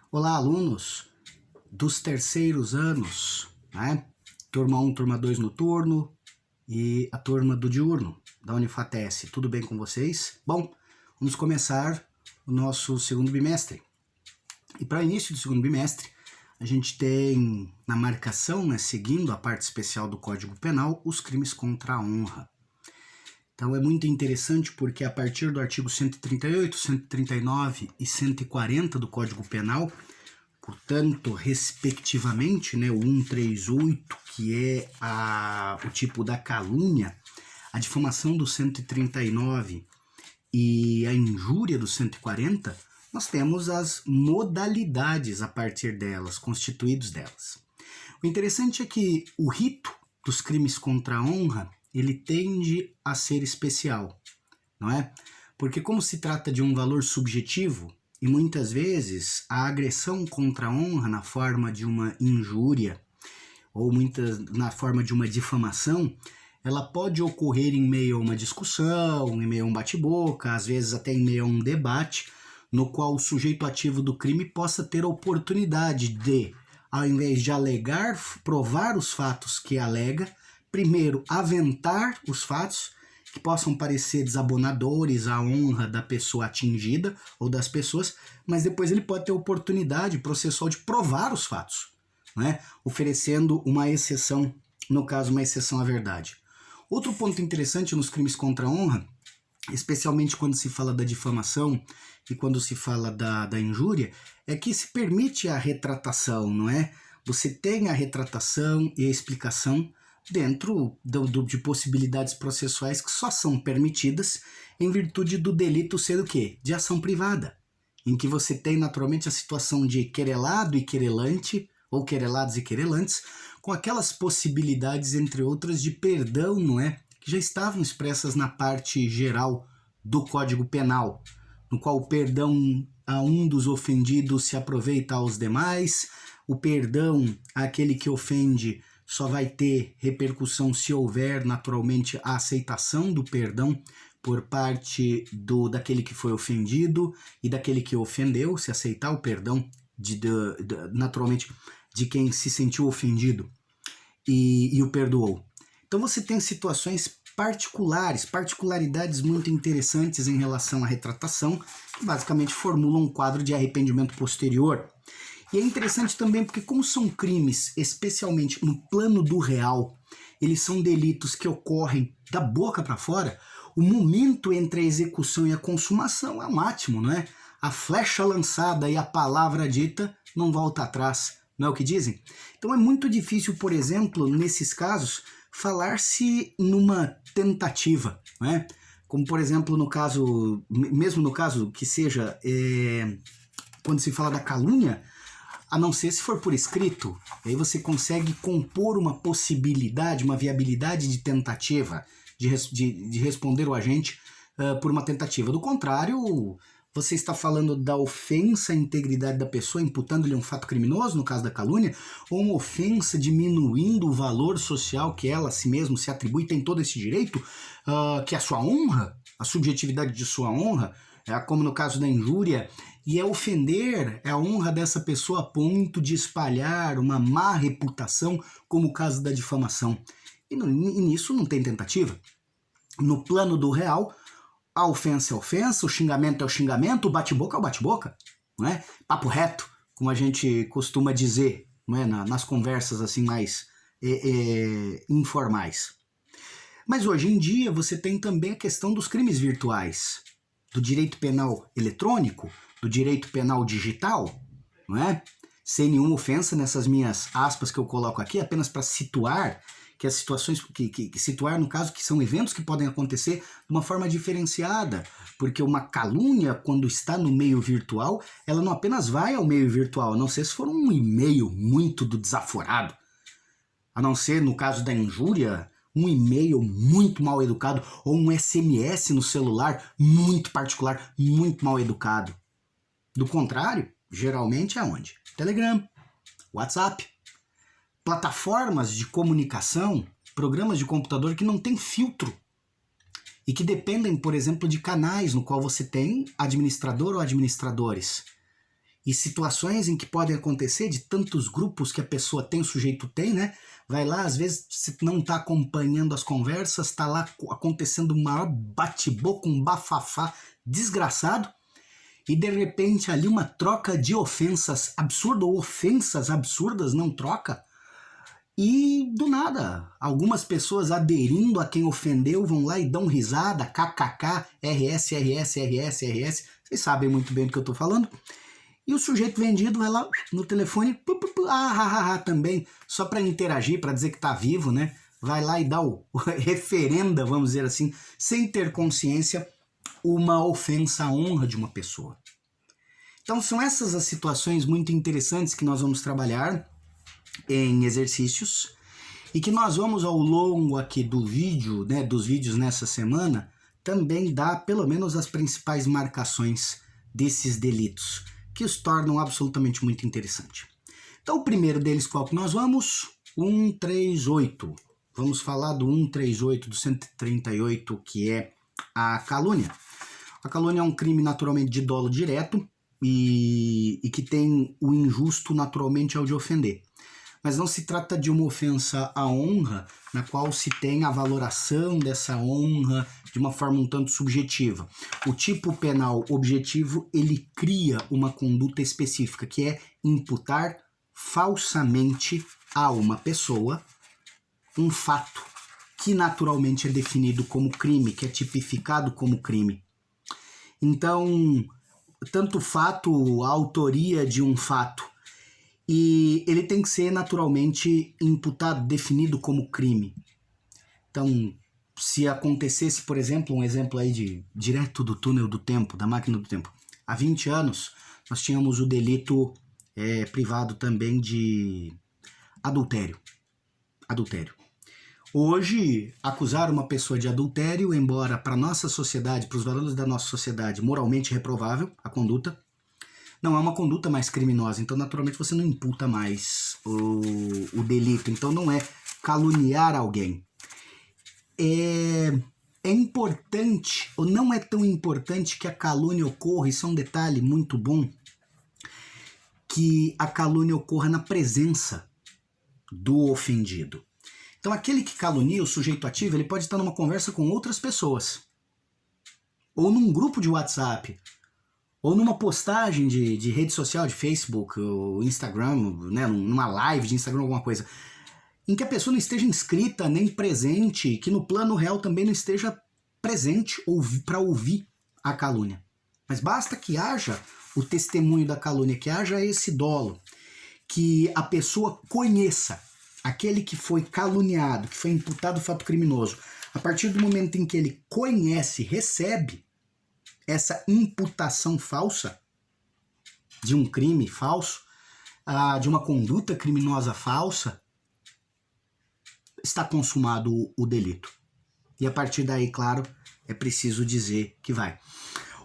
Olá, alunos dos terceiros anos, né? Turma 1, turma 2 noturno e a turma do diurno da Unifatesc. Tudo bem com vocês? Bom, vamos começar o nosso segundo bimestre. E para início do segundo bimestre, a gente tem na marcação, né, seguindo a parte especial do Código Penal, os crimes contra a honra. Então é muito interessante porque a partir do artigo 138, 139 e 140 do Código Penal, portanto, respectivamente, né, o 138, que é o tipo da calúnia, a difamação do 139 e a injúria do 140, nós temos as modalidades a partir delas, constituídos delas. O interessante é que o rito dos crimes contra a honra, ele tende a ser especial, não é? Porque como se trata de um valor subjetivo, e muitas vezes a agressão contra a honra na forma de uma injúria, ou na forma de uma difamação, ela pode ocorrer em meio a uma discussão, em meio a um bate-boca, às vezes até em meio a um debate, no qual o sujeito ativo do crime possa ter a oportunidade de, ao invés de alegar, provar os fatos que alega, primeiro aventar os fatos que possam parecer desabonadores à honra da pessoa atingida ou das pessoas, mas depois ele pode ter a oportunidade processual de provar os fatos, né? Oferecendo uma exceção, no caso, uma exceção à verdade. Outro ponto interessante nos crimes contra a honra, especialmente quando se fala da difamação e quando se fala da injúria, é que se permite a retratação, não é? Você tem a retratação e a explicação dentro de possibilidades processuais que só são permitidas em virtude do delito ser o quê? De ação privada, em que você tem naturalmente a situação de querelado e querelante, ou querelados e querelantes, com aquelas possibilidades, entre outras, de perdão, não é? Que já estavam expressas na parte geral do Código Penal, no qual o perdão a um dos ofendidos se aproveita aos demais, o perdão àquele que ofende só vai ter repercussão se houver, naturalmente, a aceitação do perdão por parte daquele que foi ofendido e daquele que ofendeu, se aceitar o perdão, naturalmente, de quem se sentiu ofendido e o perdoou. Então você tem situações particularidades muito interessantes em relação à retratação, que basicamente formulam um quadro de arrependimento posterior. E é interessante também porque como são crimes, especialmente no plano do real, eles são delitos que ocorrem da boca para fora, o momento entre a execução e a consumação é um átimo, não é? A flecha lançada e a palavra dita não volta atrás, não é o que dizem? Então é muito difícil, por exemplo, nesses casos, falar-se numa tentativa, não é? Como, por exemplo, no caso, mesmo no caso que seja, quando se fala da calúnia, a não ser se for por escrito, aí você consegue compor uma possibilidade, uma viabilidade de tentativa de responder o agente por uma tentativa. Do contrário, você está falando da ofensa à integridade da pessoa, imputando-lhe um fato criminoso, no caso da calúnia, ou uma ofensa diminuindo o valor social que ela a si mesmo se atribui, tem todo esse direito, que é a sua honra, a subjetividade de sua honra, como no caso da injúria, e é ofender a honra dessa pessoa a ponto de espalhar uma má reputação, como o caso da difamação. E nisso não tem tentativa. No plano do real, a ofensa é a ofensa, o xingamento é o xingamento, o bate-boca é o bate-boca, não é? Papo reto, como a gente costuma dizer, não é? Nas conversas assim mais informais. Mas hoje em dia você tem também a questão dos crimes virtuais, do direito penal eletrônico, do direito penal digital, não é? Sem nenhuma ofensa nessas minhas aspas que eu coloco aqui, apenas para situar que as situações, situar no caso que são eventos que podem acontecer de uma forma diferenciada, porque uma calúnia, quando está no meio virtual, ela não apenas vai ao meio virtual, a não ser se for um e-mail muito desaforado, a não ser, no caso da injúria, um e-mail muito mal educado, ou um SMS no celular muito particular, muito mal educado. Do contrário, geralmente é onde? Telegram, WhatsApp, plataformas de comunicação, programas de computador que não têm filtro e que dependem, por exemplo, de canais no qual você tem administrador ou administradores. e situações em que podem acontecer de tantos grupos que a pessoa tem, o sujeito tem, né? Vai lá, às vezes você não está acompanhando as conversas, está lá acontecendo um maior bate-boca, um bafafá desgraçado, e de repente ali uma troca de ofensas absurda, ou ofensas absurdas, não troca, e do nada, algumas pessoas aderindo a quem ofendeu vão lá e dão risada, kkk, rs, rs, rs, rs, vocês sabem muito bem do que eu estou falando. E o sujeito vendido vai lá no telefone, também, só para interagir, para dizer que está vivo, né? Vai lá e dá o referenda, vamos dizer assim, sem ter consciência, uma ofensa à honra de uma pessoa. Então são essas as situações muito interessantes que nós vamos trabalhar em exercícios e que nós vamos ao longo aqui do vídeo, né, dos vídeos nessa semana, também dar pelo menos as principais marcações desses delitos, que os tornam absolutamente muito interessante. Então o primeiro deles, qual que nós vamos? 138. Vamos falar do 138, do 138, que é a calúnia. A calúnia é um crime naturalmente de dolo direto e que tem o injusto naturalmente ao de ofender. Mas não se trata de uma ofensa à honra, na qual se tem a valoração dessa honra de uma forma um tanto subjetiva. O tipo penal objetivo, ele cria uma conduta específica, que é imputar falsamente a uma pessoa um fato que naturalmente é definido como crime, que é tipificado como crime. Então, tanto o fato, a autoria de um fato, e ele tem que ser naturalmente imputado, definido como crime. Então, se acontecesse, por exemplo, um exemplo aí de direto do túnel do tempo, da máquina do tempo, há 20 anos nós tínhamos o delito privado também de adultério. Hoje, acusar uma pessoa de adultério, embora para a nossa sociedade, para os valores da nossa sociedade, moralmente reprovável a conduta, não é uma conduta mais criminosa, então naturalmente você não imputa mais o delito, então não é caluniar alguém. É importante, ou não é tão importante que a calúnia ocorra, isso é um detalhe muito bom, que a calúnia ocorra na presença do ofendido. Então aquele que calunia, o sujeito ativo, ele pode estar numa conversa com outras pessoas, ou num grupo de WhatsApp, ou numa postagem de rede social, de Facebook, ou Instagram, né, numa live de Instagram, alguma coisa, em que a pessoa não esteja inscrita nem presente, que no plano real também não esteja presente para ouvir a calúnia. Mas basta que haja o testemunho da calúnia, que haja esse dolo, que a pessoa conheça aquele que foi caluniado, que foi imputado fato criminoso. A partir do momento em que ele conhece, recebe essa imputação falsa de um crime falso, de uma conduta criminosa falsa, está consumado o delito. E a partir daí, claro, é preciso dizer que vai.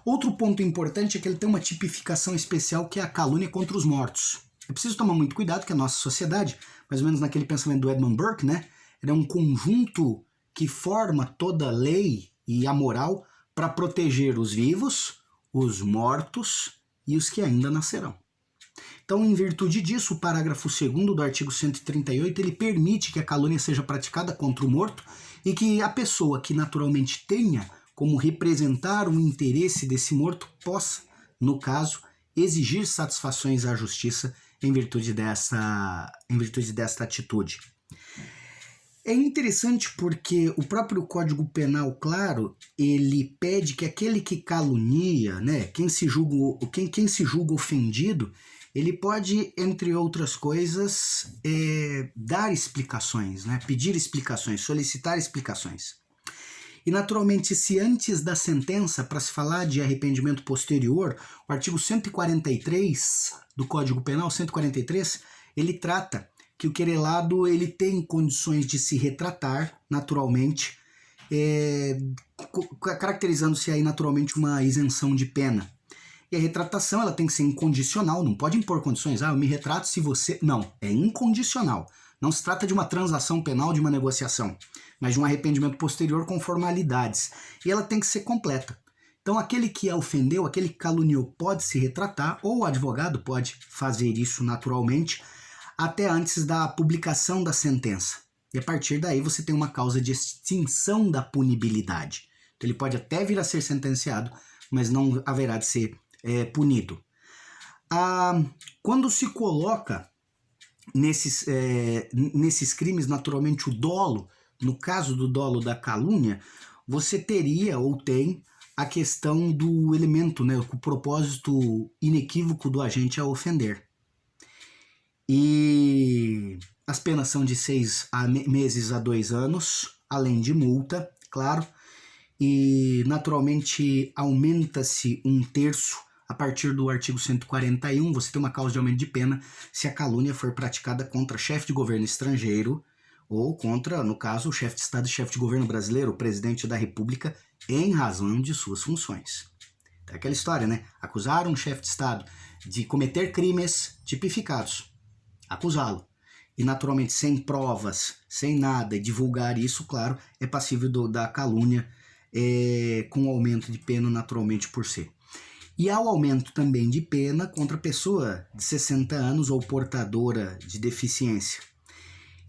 Outro ponto importante é que ele tem uma tipificação especial, que é a calúnia contra os mortos. É preciso tomar muito cuidado que a nossa sociedade, mais ou menos naquele pensamento do Edmund Burke, né, é um conjunto que forma toda a lei e a moral para proteger os vivos, os mortos e os que ainda nascerão. Então, em virtude disso, o parágrafo 2º do artigo 138, ele permite que a calúnia seja praticada contra o morto e que a pessoa que naturalmente tenha como representar o interesse desse morto possa, no caso, exigir satisfações à justiça em virtude desta atitude. É interessante porque o próprio Código Penal, claro, ele pede que aquele que calunia, né, quem se julga ofendido, ele pode, entre outras coisas, dar explicações, né, pedir explicações, solicitar explicações. E, naturalmente, se antes da sentença, para se falar de arrependimento posterior, o artigo 143 do Código Penal, 143, ele trata que o querelado ele tem condições de se retratar, naturalmente, caracterizando-se aí, naturalmente, uma isenção de pena. E a retratação ela tem que ser incondicional, não pode impor condições. Eu me retrato se você... Não, é incondicional. Não se trata de uma transação penal, de uma negociação, mas de um arrependimento posterior com formalidades. E ela tem que ser completa. Então, aquele que a ofendeu, aquele que caluniou, pode se retratar, ou o advogado pode fazer isso naturalmente, até antes da publicação da sentença. E a partir daí você tem uma causa de extinção da punibilidade. Então, ele pode até vir a ser sentenciado, mas não haverá de ser punido. Quando se coloca nesses crimes, naturalmente, o dolo, no caso do dolo da calúnia, você teria ou tem a questão do elemento, né, o propósito inequívoco do agente a ofender. E as penas são de 6 meses a 2 anos, além de multa, claro, e naturalmente aumenta-se 1/3 a partir do artigo 141, você tem uma causa de aumento de pena se a calúnia for praticada contra chefe de governo estrangeiro ou contra, no caso, o chefe de Estado e chefe de governo brasileiro, o presidente da República, em razão de suas funções. É aquela história, né? Acusar um chefe de Estado de cometer crimes tipificados. Acusá-lo. E, naturalmente, sem provas, sem nada, e divulgar isso, claro, é passível da calúnia, com aumento de pena, naturalmente, por ser. E há o aumento também de pena contra pessoa de 60 anos ou portadora de deficiência.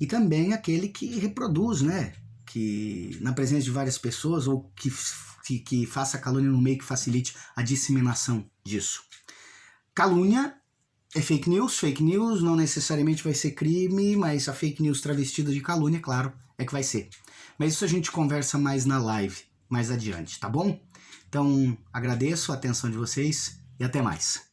E também aquele que reproduz, né? Que na presença de várias pessoas ou que faça calúnia no meio que facilite a disseminação disso. Calúnia é fake news não necessariamente vai ser crime, mas a fake news travestida de calúnia, claro, é que vai ser. Mas isso a gente conversa mais na live, mais adiante, tá bom? Então, agradeço a atenção de vocês e até mais.